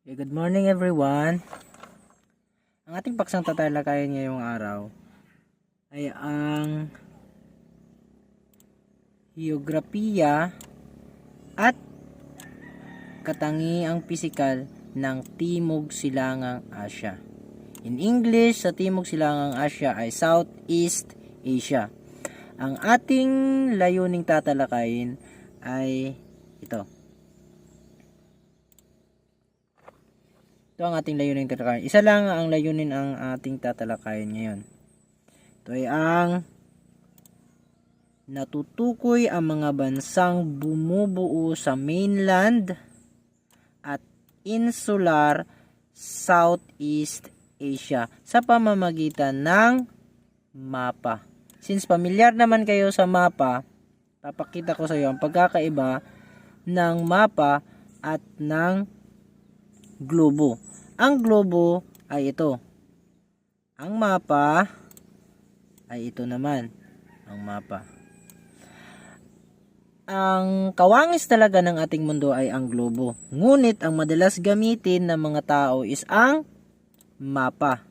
Okay, good morning everyone. Ang ating paksang tatalakayin ngayong araw ay ang heograpiya at katangiang pisikal ng Timog Silangang Asya. In English, sa Timog Silangang Asya ay Southeast Asia. Ang ating layuning tatalakayin ay ito. Ito ang ating layunin tatalakayin. Isa lang ang layunin ang ating tatalakayin ngayon. Ito ay ang natutukoy ang mga bansang bumubuo sa mainland at insular Southeast Asia sa pamamagitan ng mapa. Since pamilyar naman kayo sa mapa, papakita ko sa iyo ang pagkakaiba ng mapa at ng globo. Ang globo ay ito. Ang mapa ay ito naman. Ang mapa. Ang kawangis talaga ng ating mundo ay ang globo. Ngunit ang madalas gamitin ng mga tao is ang mapa.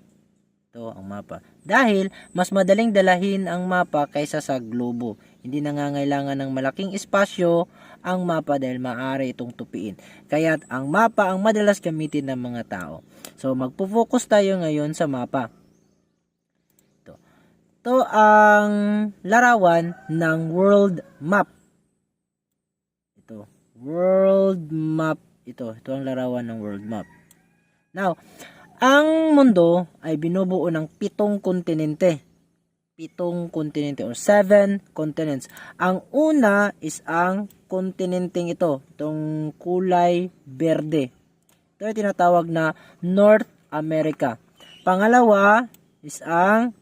Ito ang mapa. Dahil mas madaling dalahin ang mapa kaysa sa globo. Hindi nangangailangan ng malaking espasyo ang mapa dahil maaari itong tupiin. Kaya ang mapa ang madalas gamitin ng mga tao. So magpo-focus tayo ngayon sa mapa. Ito ang larawan ng world map. Ito, world map. Ito ang larawan ng world map. Now, ang mundo ay binubuo ng 7 kontinente. 7 kontinente or 7 continents. Ang una is ang kontinenteng ito, itong kulay berde. Ito ay tinatawag na North America. Pangalawa is ang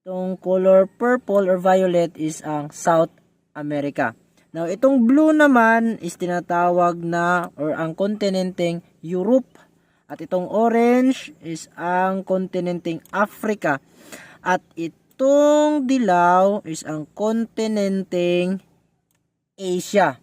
itong color purple or violet is ang South America. Now, itong blue naman is tinatawag na or ang kontinenteng Europe. At itong orange is ang kontinenteng Africa. At itong dilaw is ang kontinenteng Asia.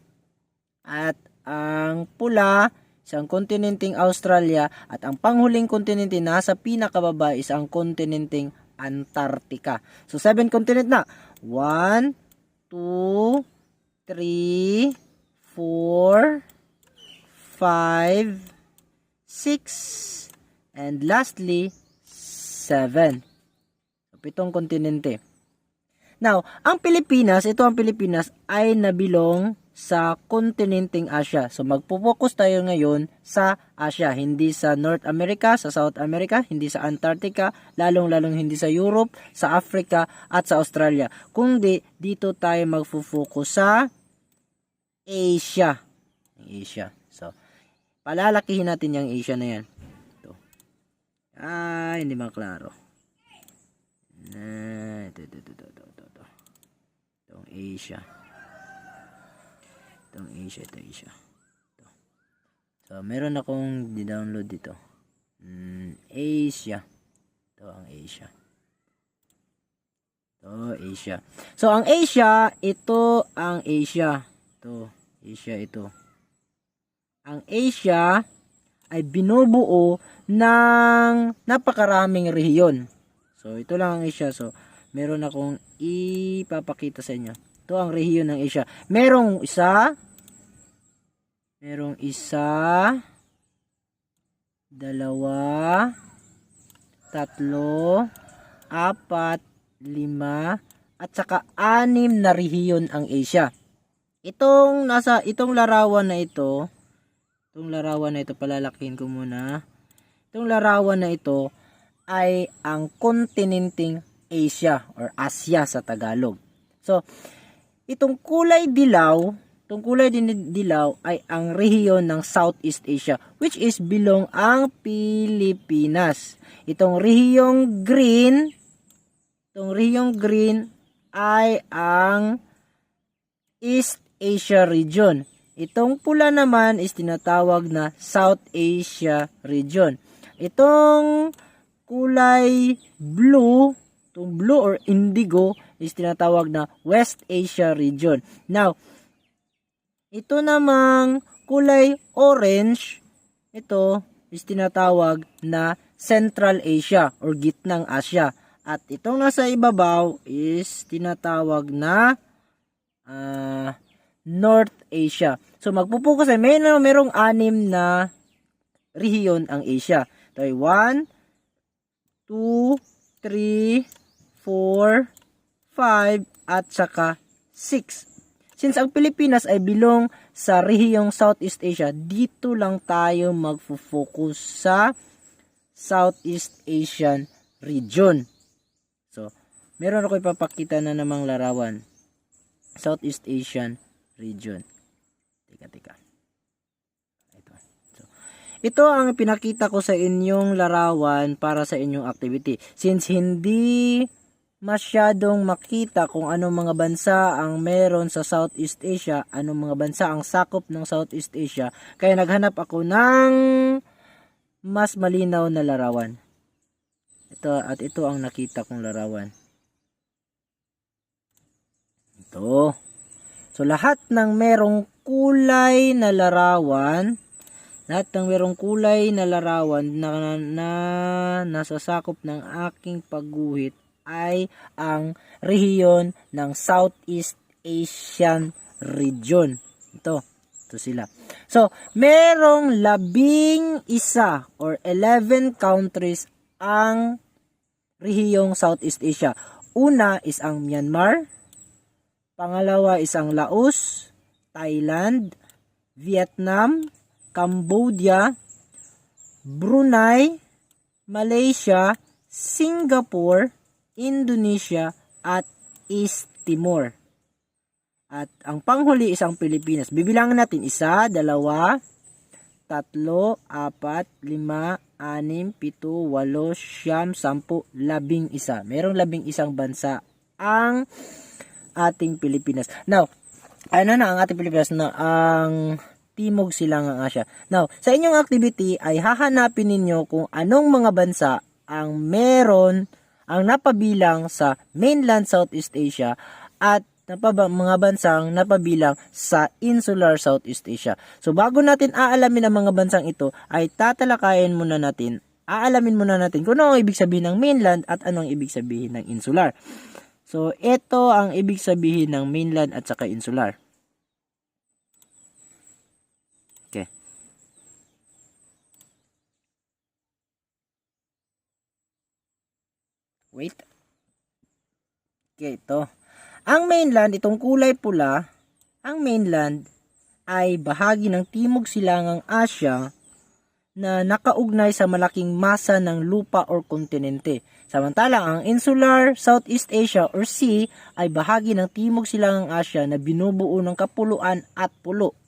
At ang pula is ang kontinenteng Australia. At ang panghuling kontinente nasa pinakababa is ang kontinenteng Antarctica. So, 7 continent na. 1, 2, 3, 4, 5, 6, and lastly, 7. So, 7 kontinente. Now, ang Pilipinas, ay nabilong sa kontinenteng Asia. So, magpo-focus tayo ngayon sa Asia, hindi sa North America, sa South America, hindi sa Antarctica, lalong-lalong hindi sa Europe, sa Africa, at sa Australia. Kundi, dito tayo magpo-focus sa Asia. Asia. So, palalakihin natin yung Asia na yan. Ito. Hindi maklaro. Ito. Itong Asia. Itong Asia. Ito. So, meron akong di-download dito. Asia. Ito ang Asia. Ito, Asia. So, ang Asia, ito ang Asia. Ito, Asia ito. Ang Asia ay binubuo ng napakaraming rehiyon. So, ito lang ang Asia. So, meron akong ipapakita sa inyo. Ito ang rehiyon ng Asia. Merong isa, 2, 3, 4, 5, 6, at saka 6 na rehiyon ang Asia. Itong larawan na ito, palalakihin ko muna. Itong larawan na ito ay ang kontinenteng Asia or Asya sa Tagalog. So, itong kulay dilaw ay ang rehiyon ng Southeast Asia, which is bilong ang Pilipinas. Itong rehiyong green ay ang East Asia region. Itong pula naman is tinatawag na South Asia region. Itong kulay blue or indigo is tinatawag na West Asia region. Now, ito namang kulay orange ito is tinatawag na Central Asia or Gitnang Asya. At itong nasa ibabaw is tinatawag na North Asia. So magpupukas ay merong 6 na rehiyon ang Asia. Ito ay 1, 2, 3, 4, 5, at saka 6. Since ang Pilipinas ay bilong sa rehiyong Southeast Asia, dito lang tayo magfo-focus sa Southeast Asian region. So, meron ako ipapakita na namang larawan. Southeast Asian region. Teka. Ito ang pinakita ko sa inyong larawan para sa inyong activity. Since hindi masyadong makita kung anong mga bansa ang meron sa Southeast Asia, anong mga bansa ang sakop ng Southeast Asia, kaya naghanap ako ng mas malinaw na larawan. Ito ang nakita kong larawan. Ito. So lahat ng merong kulay na larawan, na nasasakop ng aking pagguhit ay ang rehiyon ng Southeast Asian region. Ito sila. So, merong 11 or 11 countries ang rehiyong Southeast Asia. Una is ang Myanmar, pangalawa is ang Laos, Thailand, Vietnam, Cambodia, Brunei, Malaysia, Singapore, Indonesia, at East Timor. At ang panghuli is ang Pilipinas. Bibilangan natin 1, 2, 3, 4, 5, 6, 7, 8, 9, 10, 11. Merong 11 bansa ang ating Pilipinas. Now, ang ating Pilipinas na ang Timog Silangang Asya. Now, sa inyong activity ay hahanapin ninyo kung anong mga bansa ang napabilang sa mainland Southeast Asia at mga bansang napabilang sa insular Southeast Asia. So bago natin aalamin ang mga bansang ito, ay aalamin muna natin kung ano ang ibig sabihin ng mainland at ano ang ibig sabihin ng insular. So ito ang ibig sabihin ng mainland at saka insular. Okay. Wait. Okay, ito. Ang mainland, itong kulay pula, ang mainland ay bahagi ng Timog Silangang Asya na nakaugnay sa malaking masa ng lupa or kontinente. Samantalang ang insular Southeast Asia or sea ay bahagi ng Timog Silangang Asya na binubuo ng kapuluan at pulo.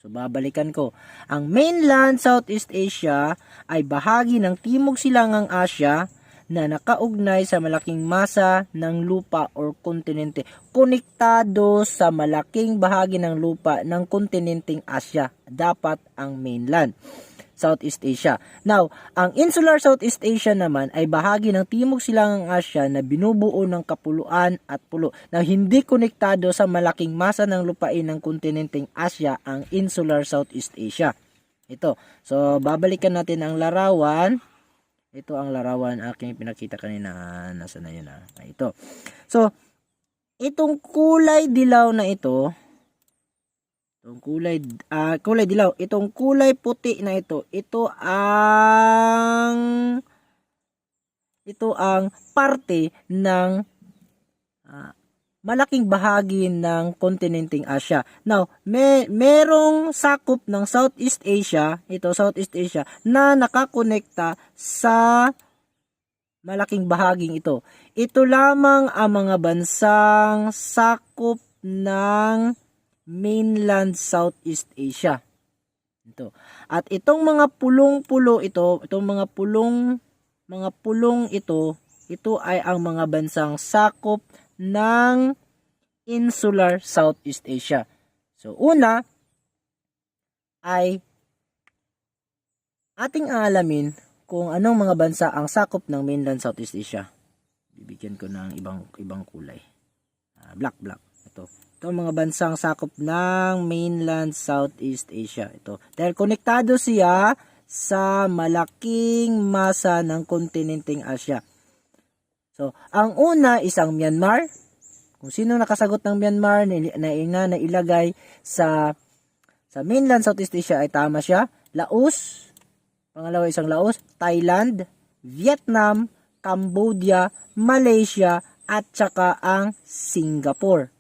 So babalikan ko. Ang mainland Southeast Asia ay bahagi ng Timog Silangang Asya na nakaugnay sa malaking masa ng lupa or kontinente, konektado sa malaking bahagi ng lupa ng kontinenteng Asya, dapat ang mainland Southeast Asia. Now, ang insular Southeast Asia naman ay bahagi ng Timog Silangang Asya na binubuo ng kapuluan at pulo na hindi konektado sa malaking masa ng lupain ng kontinenteng Asya, ang insular Southeast Asia. Ito. So, babalikan natin ang larawan. Ito ang larawan aking pinakita kanina. Nasaan na yun? Ito. So, itong kulay dilaw na ito, itong kulay dilaw, itong kulay puti na ito, ito ang parte ng malaking bahagi ng kontinenteng Asya. Now, merong sakop ng Southeast Asia, Southeast Asia, na nakakonekta sa malaking bahaging ito. Ito lamang ang mga bansang sakop ng mainland Southeast Asia. Ito. At itong mga pulong-pulo ito, ito ay ang mga bansang sakop ng insular Southeast Asia. So, una ay ating aalamin kung anong mga bansa ang sakop ng mainland Southeast Asia. Bibigyan ko ng ibang kulay. Black. Ito ang mga bansang sakop ng mainland Southeast Asia. Ito. Dahil konektado siya sa malaking masa ng kontinenteng Asya. So, ang una is ang Myanmar. Kung sino nakasagot ng Myanmar na ilagay sa mainland Southeast Asia ay tama siya. Laos, pangalawa isang Laos, Thailand, Vietnam, Cambodia, Malaysia, at saka ang Singapore.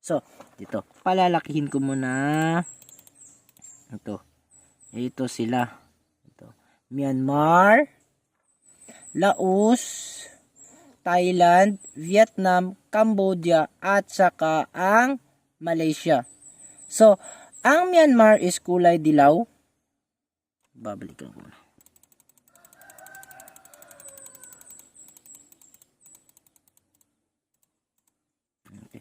So, dito, palalakihin ko muna. Ito sila. Myanmar, Laos, Thailand, Vietnam, Cambodia, at saka ang Malaysia. So, ang Myanmar is kulay dilaw. Babalikan ko na. Okay.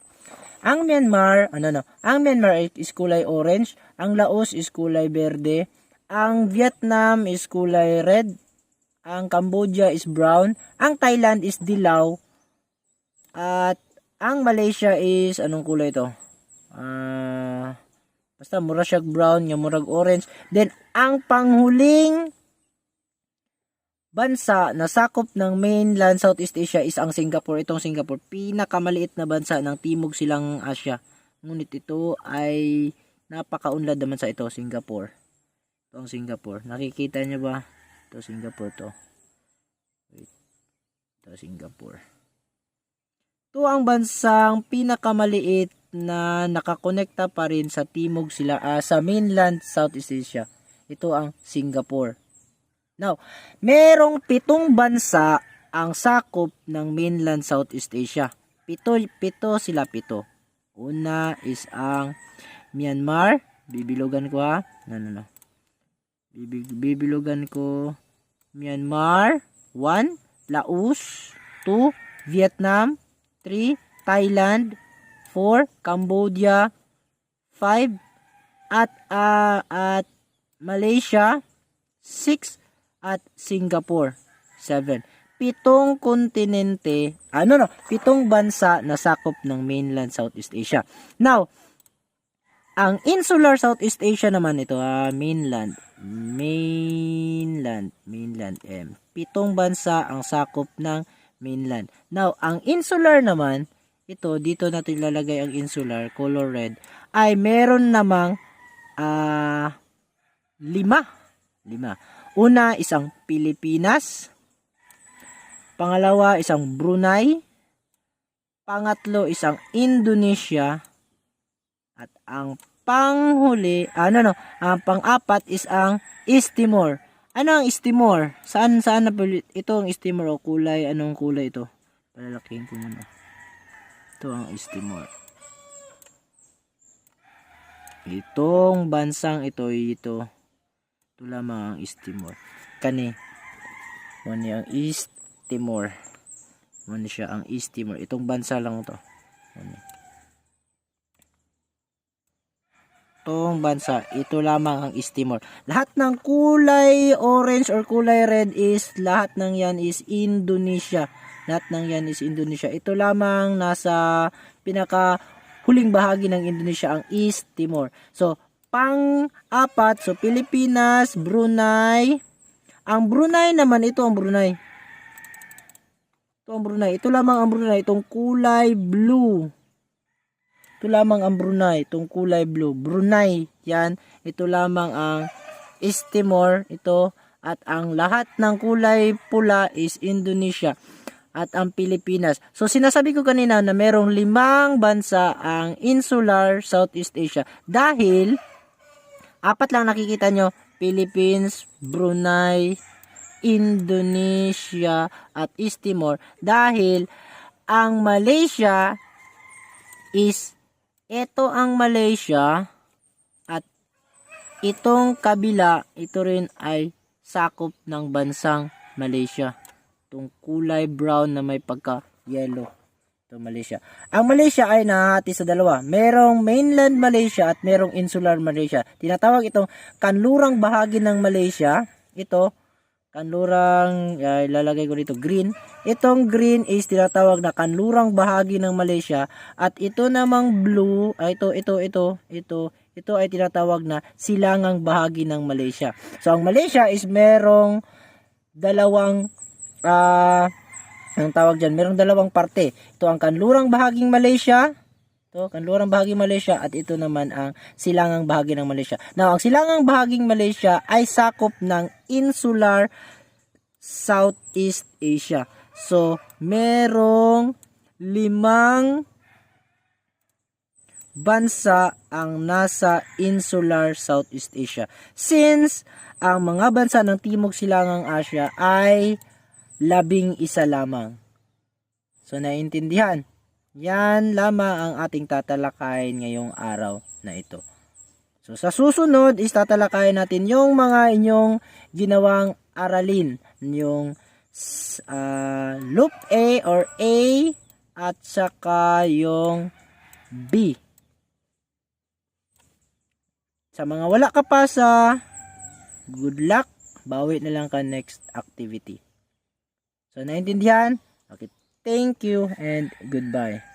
Ang Myanmar, ang Myanmar is kulay orange, ang Laos is kulay berde, ang Vietnam is kulay red, ang Cambodia is brown, ang Thailand is dilaw, at ang Malaysia is anong kulay ito? Basta mura siya brown, yung murag orange. Then ang panghuling bansa na sakop ng mainland Southeast Asia is ang Singapore. Itong Singapore, pinakamaliit na bansa ng Timog Silang Asya. Ngunit ito ay napakaunlad naman sa ito, Singapore. Ito ang Singapore. Nakikita niyo ba? Ito Singapore to. Wait. Ito Singapore. Ito ang bansang pinakamaliit na nakakonekta pa rin sa Timog sa mainland Southeast Asia. Ito ang Singapore. Now, merong 7 bansa ang sakop ng mainland Southeast Asia. Pito sila. Una is ang Myanmar. Bibilugan ko ha. No. Bibilugan ko. Myanmar. 1. Laos. 2. Vietnam. 3. Thailand. 4. Cambodia. 5. At Malaysia. 6. At Singapore. 7. 7 kontinente, 7 bansa na sakop ng mainland Southeast Asia. Now, ang insular Southeast Asia naman ito, mainland M. 7 bansa ang sakop ng mainland. Now, ang insular naman, ito, dito natin lalagay ang insular, color red, ay meron namang 5. Una, isang Pilipinas. Pangalawa, isang Brunei. Pangatlo, isang Indonesia. At ang panghuli, ang pang-apat is ang East Timor. Ano ang East Timor? Saan na ito ang East Timor o kulay? Anong kulay ito? Palalakihin ko muna. Ito ang East Timor. Itong bansang ito. Ito lamang ang East Timor. Kani. Muna ang East Timor. Muna siya ang East Timor. Itong bansa lang ito. Itong bansa. Ito lamang ang East Timor. Lahat ng kulay orange or kulay red lahat ng yan is Indonesia. Lahat ng yan is Indonesia. Ito lamang nasa pinaka huling bahagi ng Indonesia ang East Timor. So, pang-apat, so Pilipinas, Brunei. Ang Brunei naman, ito ang Brunei. Ito lamang ang Brunei, itong kulay blue. Ito lamang ang Brunei, itong kulay blue. Brunei, yan. Ito lamang ang East Timor, ito. At ang lahat ng kulay pula is Indonesia. At ang Pilipinas. So, sinasabi ko kanina na merong 5 bansa ang insular Southeast Asia. Dahil 4 lang nakikita nyo, Philippines, Brunei, Indonesia, at East Timor. Dahil ang Malaysia is, ito ang Malaysia, at itong kabila, ito rin ay sakop ng bansang Malaysia. Itong kulay brown na may pagka-yellow. Malaysia. Ang Malaysia ay nahati sa dalawa. Merong mainland Malaysia at merong insular Malaysia. Tinatawag itong kanlurang bahagi ng Malaysia. Ito, kanlurang, ilalagay ko dito, green. Itong green is tinatawag na kanlurang bahagi ng Malaysia. At ito namang blue, ito, ito ay tinatawag na silangang bahagi ng Malaysia. So ang Malaysia is merong dalawang ang tawag dyan, merong dalawang parte. Ito ang kanlurang bahaging Malaysia. Ito, kanlurang bahaging Malaysia at ito naman ang silangang bahagi ng Malaysia. Now, ang silangang bahaging Malaysia ay sakop ng insular Southeast Asia. So, merong 5 bansa ang nasa insular Southeast Asia. Since ang mga bansa ng Timog Silangang Asya ay 11 lamang. So, naiintindihan? Yan lamang ang ating tatalakayin ngayong araw na ito. So, sa susunod is tatalakayin natin yung mga inyong ginawang aralin. Yung loop A or A at saka yung B. Sa mga wala ka pa sa good luck, bawi na lang ka next activity. So, naintindihan? Okay, thank you and goodbye.